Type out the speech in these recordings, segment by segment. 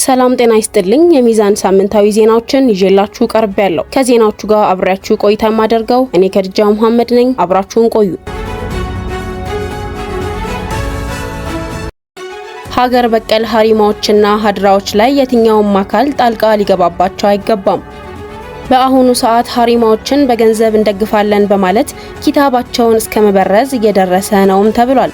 ሰላም ጤና ይስጥልኝ። የሚዛን ሳምንታዊ ዜናዎችን ይዤላችሁ ቀርቤያለሁ። ከዜናዎቹ ጋር አብሬያችሁ ቆይታ ማደርገው እኔ ከድጃ መሐመድ ነኝ። አብራችሁን ቆዩ። ሀገር በቀል ሀሪማዎችና ሀድራዎች ላይ የትኛውም አካል ጣልቃ ሊገባባቸው አይገባም። በአሁኑ ሰዓት ሀሪማዎችን በገንዘብ እንደግፋለን በማለት ኪታባቸውን እስከ መበረዝ እየደረሰ ነውም ተብሏል።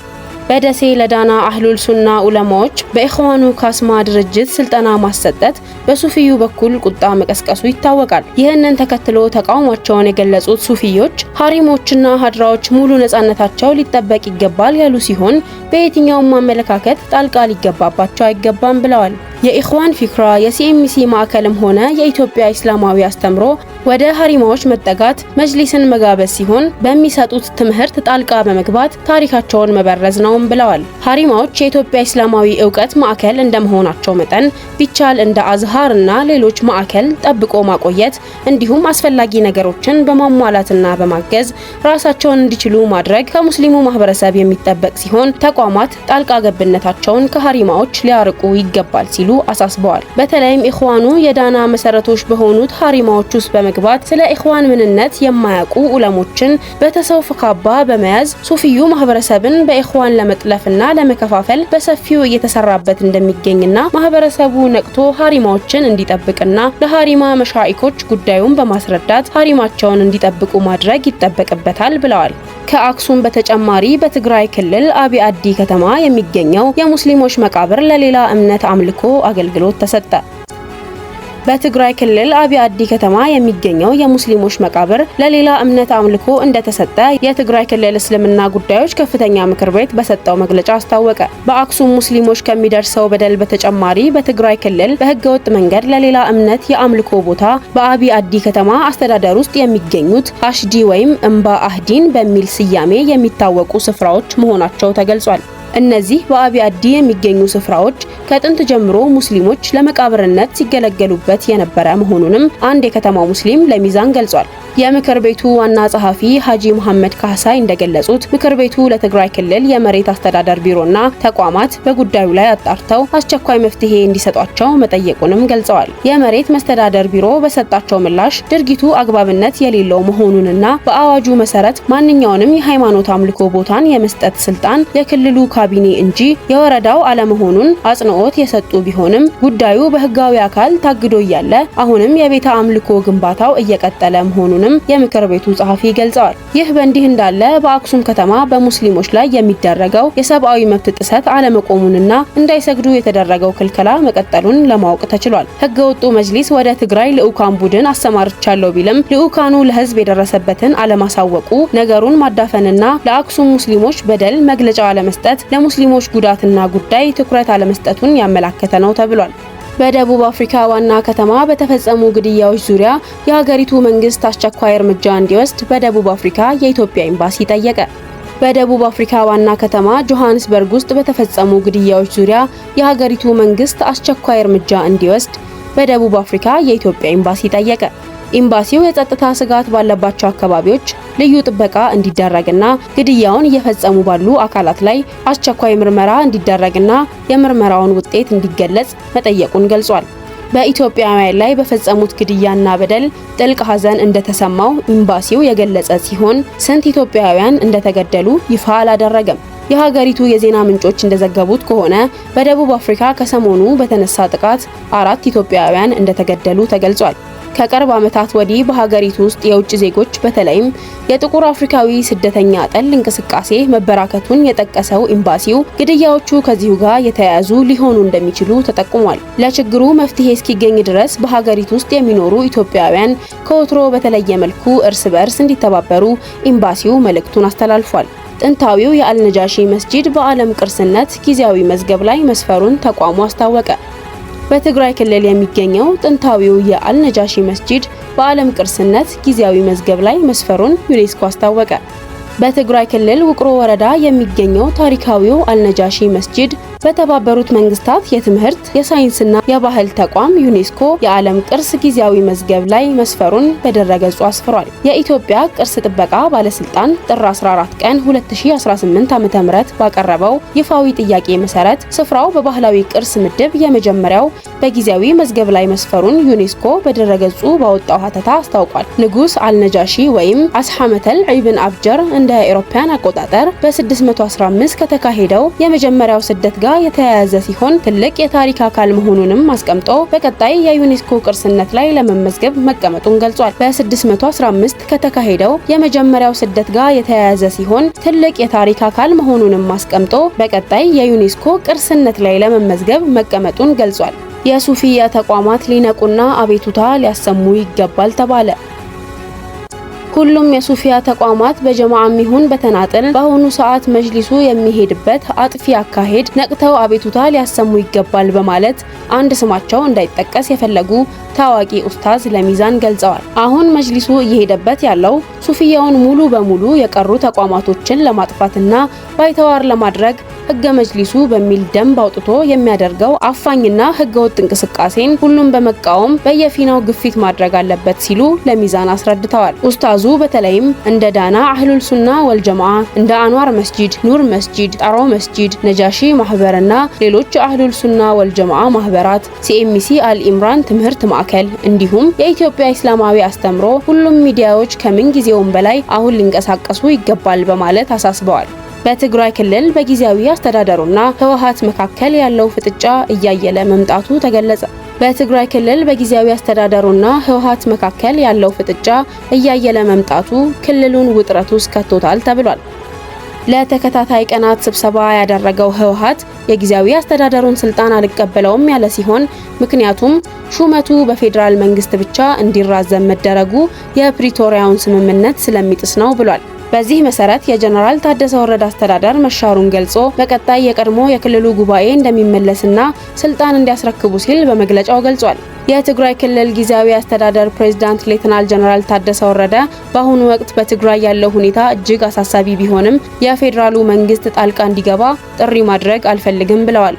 በደሴ ለዳና አህሉል ሱና ዑለማዎች በኢኽዋኑ ካስማ ድርጅት ስልጠና ማሰጠት በሱፊዩ በኩል ቁጣ መቀስቀሱ ይታወቃል። ይህንን ተከትሎ ተቃውሟቸውን የገለጹት ሱፊዮች ሀሪሞችና ሀድራዎች ሙሉ ነጻነታቸው ሊጠበቅ ይገባል ያሉ ሲሆን በየትኛውም አመለካከት ጣልቃ ሊገባባቸው አይገባም ብለዋል። የኢኽዋን ፊክራ የሲኤምሲ ማዕከልም ሆነ የኢትዮጵያ እስላማዊ አስተምሮ ወደ ሀሪማዎች መጠጋት መጅሊስን መጋበዝ ሲሆን በሚሰጡት ትምህርት ጣልቃ በመግባት ታሪካቸውን መበረዝ ነውም ብለዋል። ሀሪማዎች የኢትዮጵያ እስላማዊ ዕውቀት ማዕከል እንደመሆናቸው መጠን ቢቻል እንደ አዝሃር እና ሌሎች ማዕከል ጠብቆ ማቆየት እንዲሁም አስፈላጊ ነገሮችን በማሟላትና በማገዝ ራሳቸውን እንዲችሉ ማድረግ ከሙስሊሙ ማህበረሰብ የሚጠበቅ ሲሆን ተቋማት ጣልቃ ገብነታቸውን ከሀሪማዎች ሊያርቁ ይገባል ሲሉ አሳስበዋል። በተለይም ኢኽዋኑ የዳና መሰረቶች በሆኑት ሀሪማዎች ውስጥ በመግባት ስለ ኢኽዋን ምንነት የማያውቁ ዑለሞችን በተሰውፍ ካባ በመያዝ ሱፊዩ ማህበረሰብን በኢኽዋን ለመጥለፍና ለመከፋፈል በሰፊው እየተሰራበት እንደሚገኝና ማህበረሰቡ ነቅቶ ሀሪማዎችን እንዲጠብቅና ለሀሪማ መሻኢኮች ጉዳዩን በማስረዳት ሀሪማቸውን እንዲጠብቁ ማድረግ ይጠበቅበታል ብለዋል። ከአክሱም በተጨማሪ በትግራይ ክልል አቢ አዲ ከተማ የሚገኘው የሙስሊሞች መቃብር ለሌላ እምነት አምልኮ አገልግሎት ተሰጠ። በትግራይ ክልል አቢ አዲ ከተማ የሚገኘው የሙስሊሞች መቃብር ለሌላ እምነት አምልኮ እንደተሰጠ የትግራይ ክልል እስልምና ጉዳዮች ከፍተኛ ምክር ቤት በሰጠው መግለጫ አስታወቀ። በአክሱም ሙስሊሞች ከሚደርሰው በደል በተጨማሪ በትግራይ ክልል በህገወጥ መንገድ ለሌላ እምነት የአምልኮ ቦታ በአቢ አዲ ከተማ አስተዳደር ውስጥ የሚገኙት አሽዲ ወይም እምባ አህዲን በሚል ስያሜ የሚታወቁ ስፍራዎች መሆናቸው ተገልጿል። እነዚህ በአቢ አዲ የሚገኙ ስፍራዎች ከጥንት ጀምሮ ሙስሊሞች ለመቃብርነት ሲገለገሉበት የነበረ መሆኑንም አንድ የከተማው ሙስሊም ለሚዛን ገልጿል። የምክር ቤቱ ዋና ጸሐፊ ሀጂ መሐመድ ካህሳይ እንደገለጹት ምክር ቤቱ ለትግራይ ክልል የመሬት አስተዳደር ቢሮና ተቋማት በጉዳዩ ላይ አጣርተው አስቸኳይ መፍትሄ እንዲሰጧቸው መጠየቁንም ገልጸዋል። የመሬት መስተዳደር ቢሮ በሰጣቸው ምላሽ ድርጊቱ አግባብነት የሌለው መሆኑንና በአዋጁ መሰረት ማንኛውንም የሃይማኖት አምልኮ ቦታን የመስጠት ስልጣን የክልሉ ካቢኔ እንጂ የወረዳው አለመሆኑን አጽንኦት የሰጡ ቢሆንም ጉዳዩ በህጋዊ አካል ታግዶ እያለ አሁንም የቤተ አምልኮ ግንባታው እየቀጠለ መሆኑንም የምክር ቤቱ ጸሐፊ ገልጸዋል። ይህ በእንዲህ እንዳለ በአክሱም ከተማ በሙስሊሞች ላይ የሚደረገው የሰብአዊ መብት ጥሰት አለመቆሙንና እንዳይሰግዱ የተደረገው ክልከላ መቀጠሉን ለማወቅ ተችሏል። ህገወጡ መጅሊስ ወደ ትግራይ ልዑካን ቡድን አሰማርቻለሁ ቢልም ልዑካኑ ለህዝብ የደረሰበትን አለማሳወቁ ነገሩን ማዳፈንና ለአክሱም ሙስሊሞች በደል መግለጫ አለመስጠት ለሙስሊሞች ጉዳትና ጉዳይ ትኩረት አለመስጠቱን ያመላከተ ነው ተብሏል። በደቡብ አፍሪካ ዋና ከተማ በተፈጸሙ ግድያዎች ዙሪያ የሀገሪቱ መንግስት አስቸኳይ እርምጃ እንዲወስድ በደቡብ አፍሪካ የኢትዮጵያ ኤምባሲ ጠየቀ። በደቡብ አፍሪካ ዋና ከተማ ጆሃንስበርግ ውስጥ በተፈጸሙ ግድያዎች ዙሪያ የሀገሪቱ መንግስት አስቸኳይ እርምጃ እንዲወስድ በደቡብ አፍሪካ የኢትዮጵያ ኤምባሲ ጠየቀ። ኤምባሲው የጸጥታ ስጋት ባለባቸው አካባቢዎች ልዩ ጥበቃ እንዲደረግና ግድያውን እየፈጸሙ ባሉ አካላት ላይ አስቸኳይ ምርመራ እንዲደረግና የምርመራውን ውጤት እንዲገለጽ መጠየቁን ገልጿል። በኢትዮጵያውያን ላይ በፈጸሙት ግድያና በደል ጥልቅ ሐዘን እንደተሰማው ኤምባሲው የገለጸ ሲሆን ስንት ኢትዮጵያውያን እንደተገደሉ ይፋ አላደረገም። የሀገሪቱ የዜና ምንጮች እንደዘገቡት ከሆነ በደቡብ አፍሪካ ከሰሞኑ በተነሳ ጥቃት 4 ኢትዮጵያውያን እንደተገደሉ ተገልጿል። ከቅርብ ዓመታት ወዲህ በሀገሪቱ ውስጥ የውጭ ዜጎች በተለይም የጥቁር አፍሪካዊ ስደተኛ ጠል እንቅስቃሴ መበራከቱን የጠቀሰው ኤምባሲው ግድያዎቹ ከዚሁ ጋር የተያያዙ ሊሆኑ እንደሚችሉ ተጠቁሟል። ለችግሩ መፍትሄ እስኪገኝ ድረስ በሀገሪቱ ውስጥ የሚኖሩ ኢትዮጵያውያን ከወትሮ በተለየ መልኩ እርስ በርስ እንዲተባበሩ ኤምባሲው መልእክቱን አስተላልፏል። ጥንታዊው የአልነጃሺ መስጂድ በዓለም ቅርስነት ጊዜያዊ መዝገብ ላይ መስፈሩን ተቋሙ አስታወቀ። በትግራይ ክልል የሚገኘው ጥንታዊው የአልነጃሺ መስጂድ በዓለም ቅርስነት ጊዜያዊ መዝገብ ላይ መስፈሩን ዩኔስኮ አስታወቀ። በትግራይ ክልል ውቅሮ ወረዳ የሚገኘው ታሪካዊው አልነጃሺ መስጂድ በተባበሩት መንግስታት የትምህርት የሳይንስና የባህል ተቋም ዩኔስኮ የዓለም ቅርስ ጊዜያዊ መዝገብ ላይ መስፈሩን በድረገጹ አስፍሯል። የኢትዮጵያ ቅርስ ጥበቃ ባለስልጣን ጥር 14 ቀን 2018 ዓ.ም ባቀረበው ይፋዊ ጥያቄ መሰረት ስፍራው በባህላዊ ቅርስ ምድብ የመጀመሪያው በጊዜያዊ መዝገብ ላይ መስፈሩን ዩኔስኮ በድረገጹ ባወጣው ሀተታ አስታውቋል። ንጉስ አልነጃሺ ወይም አስሐመተል ኢብን አብጀር እንደ አውሮፓውያን አቆጣጠር በ615 ከተካሄደው የመጀመሪያው ስደት ጋር የተያያዘ ሲሆን ትልቅ የታሪክ አካል መሆኑንም አስቀምጦ በቀጣይ የዩኔስኮ ቅርስነት ላይ ለመመዝገብ መቀመጡን ገልጿል። በ615 ከተካሄደው የመጀመሪያው ስደት ጋር የተያያዘ ሲሆን ትልቅ የታሪክ አካል መሆኑንም አስቀምጦ በቀጣይ የዩኔስኮ ቅርስነት ላይ ለመመዝገብ መቀመጡን ገልጿል። የሱፊያ ተቋማት ሊነቁና አቤቱታ ሊያሰሙ ይገባል ተባለ። ሁሉም የሱፊያ ተቋማት በጀማዓም ይሁን በተናጠል በአሁኑ ሰዓት መጅሊሱ የሚሄድበት አጥፊ አካሄድ ነቅተው አቤቱታ ሊያሰሙ ይገባል በማለት አንድ ስማቸው እንዳይጠቀስ የፈለጉ ታዋቂ ኡስታዝ ለሚዛን ገልጸዋል። አሁን መጅሊሱ እየሄደበት ያለው ሱፊያውን ሙሉ በሙሉ የቀሩ ተቋማቶችን ለማጥፋትና ባይተዋር ለማድረግ ህገ መጅሊሱ በሚል ደንብ አውጥቶ የሚያደርገው አፋኝና ህገወጥ እንቅስቃሴን ሁሉም በመቃወም በየፊናው ግፊት ማድረግ አለበት ሲሉ ለሚዛን አስረድተዋል። ኡስታዙ በተለይም እንደ ዳና አህሉል ሱና ወልጀማዓ፣ እንደ አንዋር መስጂድ፣ ኑር መስጂድ፣ ጣሮ መስጂድ፣ ነጃሺ ማህበርና ሌሎች አህሉል ሱና ወልጀማዓ ማህበራት፣ ሲኤምሲ አልኢምራን ትምህርት ማዕከል እንዲሁም የኢትዮጵያ እስላማዊ አስተምሮ ሁሉም ሚዲያዎች ከምን ጊዜውም በላይ አሁን ሊንቀሳቀሱ ይገባል በማለት አሳስበዋል። በትግራይ ክልል በጊዜያዊ አስተዳደሩና ህወሓት መካከል ያለው ፍጥጫ እያየለ መምጣቱ ተገለጸ። በትግራይ ክልል በጊዜያዊ አስተዳደሩና ህወሓት መካከል ያለው ፍጥጫ እያየለ መምጣቱ ክልሉን ውጥረት ውስጥ ከቶታል ተብሏል። ለተከታታይ ቀናት ስብሰባ ያደረገው ህወሓት የጊዜያዊ አስተዳደሩን ስልጣን አልቀበለውም ያለ ሲሆን ምክንያቱም ሹመቱ በፌዴራል መንግስት ብቻ እንዲራዘም መደረጉ የፕሪቶሪያውን ስምምነት ስለሚጥስ ነው ብሏል። በዚህ መሰረት የጀነራል ታደሰ ወረደ አስተዳደር መሻሩን ገልጾ በቀጣይ የቀድሞ የክልሉ ጉባኤ እንደሚመለስና ስልጣን እንዲያስረክቡ ሲል በመግለጫው ገልጿል። የትግራይ ክልል ጊዜያዊ አስተዳደር ፕሬዝዳንት ሌተናል ጀነራል ታደሰ ወረደ በአሁኑ ወቅት በትግራይ ያለው ሁኔታ እጅግ አሳሳቢ ቢሆንም የፌዴራሉ መንግስት ጣልቃ እንዲገባ ጥሪ ማድረግ አልፈልግም ብለዋል።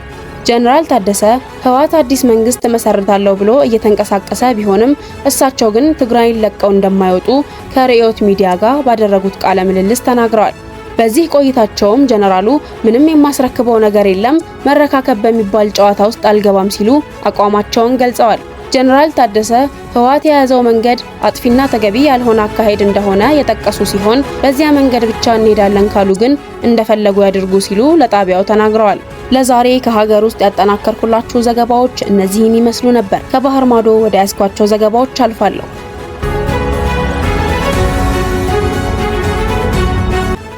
ጀነራል ታደሰ ህወሓት አዲስ መንግስት መሰርታለሁ ብሎ እየተንቀሳቀሰ ቢሆንም እሳቸው ግን ትግራይን ለቀው እንደማይወጡ ከሪዮት ሚዲያ ጋር ባደረጉት ቃለ ምልልስ ተናግረዋል። በዚህ ቆይታቸውም ጀነራሉ ምንም የማስረክበው ነገር የለም፣ መረካከብ በሚባል ጨዋታ ውስጥ አልገባም ሲሉ አቋማቸውን ገልጸዋል። ጀነራል ታደሰ ህወሓት የያዘው መንገድ አጥፊና ተገቢ ያልሆነ አካሄድ እንደሆነ የጠቀሱ ሲሆን በዚያ መንገድ ብቻ እንሄዳለን ካሉ ግን እንደፈለጉ ያድርጉ ሲሉ ለጣቢያው ተናግረዋል። ለዛሬ ከሀገር ውስጥ ያጠናከርኩላችሁ ዘገባዎች እነዚህን ይመስሉ ነበር። ከባህር ማዶ ወደ ያስኳቸው ዘገባዎች አልፋለሁ።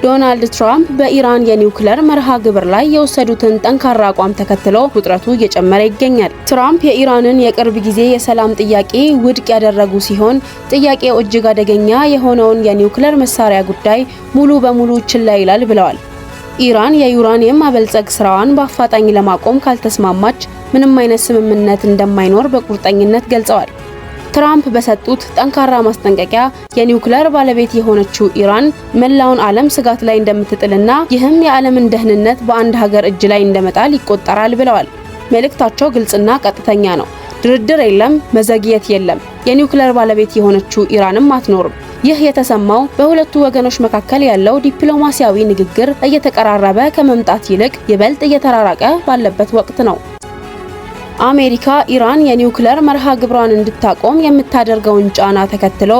ዶናልድ ትራምፕ በኢራን የኒውክሌር መርሃ ግብር ላይ የወሰዱትን ጠንካራ አቋም ተከትሎ ውጥረቱ እየጨመረ ይገኛል። ትራምፕ የኢራንን የቅርብ ጊዜ የሰላም ጥያቄ ውድቅ ያደረጉ ሲሆን ጥያቄው እጅግ አደገኛ የሆነውን የኒውክሌር መሳሪያ ጉዳይ ሙሉ በሙሉ ችላ ይላል ብለዋል። ኢራን የዩራኒየም ማበልጸግ ስራዋን በአፋጣኝ ለማቆም ካልተስማማች ምንም አይነት ስምምነት እንደማይኖር በቁርጠኝነት ገልጸዋል። ትራምፕ በሰጡት ጠንካራ ማስጠንቀቂያ የኒውክሌር ባለቤት የሆነችው ኢራን መላውን ዓለም ስጋት ላይ እንደምትጥልና ይህም የዓለምን ደህንነት በአንድ ሀገር እጅ ላይ እንደመጣል ይቆጠራል ብለዋል። መልእክታቸው ግልጽና ቀጥተኛ ነው። ድርድር የለም፣ መዘግየት የለም። የኒውክሌር ባለቤት የሆነችው ኢራንም አትኖርም። ይህ የተሰማው በሁለቱ ወገኖች መካከል ያለው ዲፕሎማሲያዊ ንግግር እየተቀራረበ ከመምጣት ይልቅ ይበልጥ እየተራራቀ ባለበት ወቅት ነው። አሜሪካ ኢራን የኒውክሌር መርሃ ግብሯን እንድታቆም የምታደርገውን ጫና ተከትሎ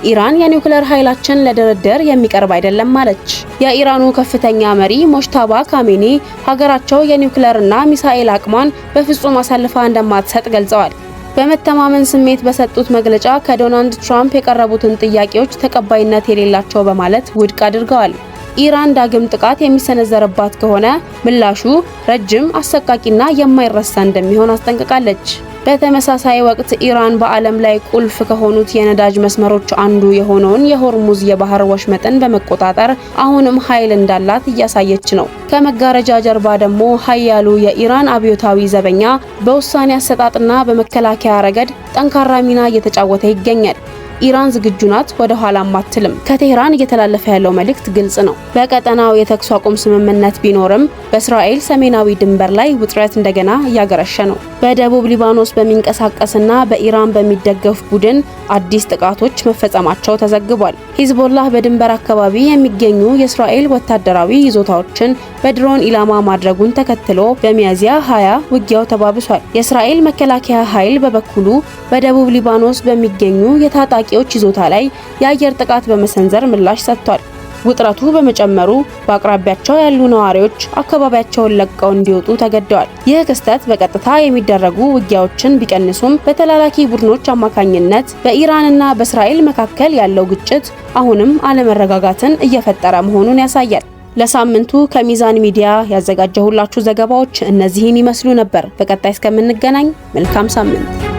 ኢራን የኒውክሌር ኃይላችን ለድርድር የሚቀርብ አይደለም አለች። የኢራኑ ከፍተኛ መሪ ሞጅታባ ካሜኒ ሀገራቸው የኒውክሌርና ሚሳኤል አቅሟን በፍጹም አሳልፋ እንደማትሰጥ ገልጸዋል። በመተማመን ስሜት በሰጡት መግለጫ ከዶናልድ ትራምፕ የቀረቡትን ጥያቄዎች ተቀባይነት የሌላቸው በማለት ውድቅ አድርገዋል። ኢራን ዳግም ጥቃት የሚሰነዘርባት ከሆነ ምላሹ ረጅም፣ አሰቃቂና የማይረሳ እንደሚሆን አስጠንቅቃለች። በተመሳሳይ ወቅት ኢራን በዓለም ላይ ቁልፍ ከሆኑት የነዳጅ መስመሮች አንዱ የሆነውን የሆርሙዝ የባህር ወሽመጥን በመቆጣጠር አሁንም ኃይል እንዳላት እያሳየች ነው። ከመጋረጃ ጀርባ ደግሞ ኃያሉ የኢራን አብዮታዊ ዘበኛ በውሳኔ አሰጣጥና በመከላከያ ረገድ ጠንካራ ሚና እየተጫወተ ይገኛል። ኢራን ዝግጁ ናት፣ ወደ ኋላም አትልም። ከቴህራን እየተላለፈ ያለው መልእክት ግልጽ ነው። በቀጠናው የተኩስ አቁም ስምምነት ቢኖርም በእስራኤል ሰሜናዊ ድንበር ላይ ውጥረት እንደገና እያገረሸ ነው። በደቡብ ሊባኖስ በሚንቀሳቀስና በኢራን በሚደገፍ ቡድን አዲስ ጥቃቶች መፈጸማቸው ተዘግቧል። ሂዝቦላህ በድንበር አካባቢ የሚገኙ የእስራኤል ወታደራዊ ይዞታዎችን በድሮን ኢላማ ማድረጉን ተከትሎ በሚያዝያ 20 ውጊያው ተባብሷል። የእስራኤል መከላከያ ኃይል በበኩሉ በደቡብ ሊባኖስ በሚገኙ የታጣቂዎች ይዞታ ላይ የአየር ጥቃት በመሰንዘር ምላሽ ሰጥቷል። ውጥረቱ በመጨመሩ በአቅራቢያቸው ያሉ ነዋሪዎች አካባቢያቸውን ለቀው እንዲወጡ ተገደዋል። ይህ ክስተት በቀጥታ የሚደረጉ ውጊያዎችን ቢቀንሱም በተላላኪ ቡድኖች አማካኝነት በኢራንና በእስራኤል መካከል ያለው ግጭት አሁንም አለመረጋጋትን እየፈጠረ መሆኑን ያሳያል። ለሳምንቱ ከሚዛን ሚዲያ ያዘጋጀሁላችሁ ዘገባዎች እነዚህን ይመስሉ ነበር። በቀጣይ እስከምንገናኝ መልካም ሳምንት።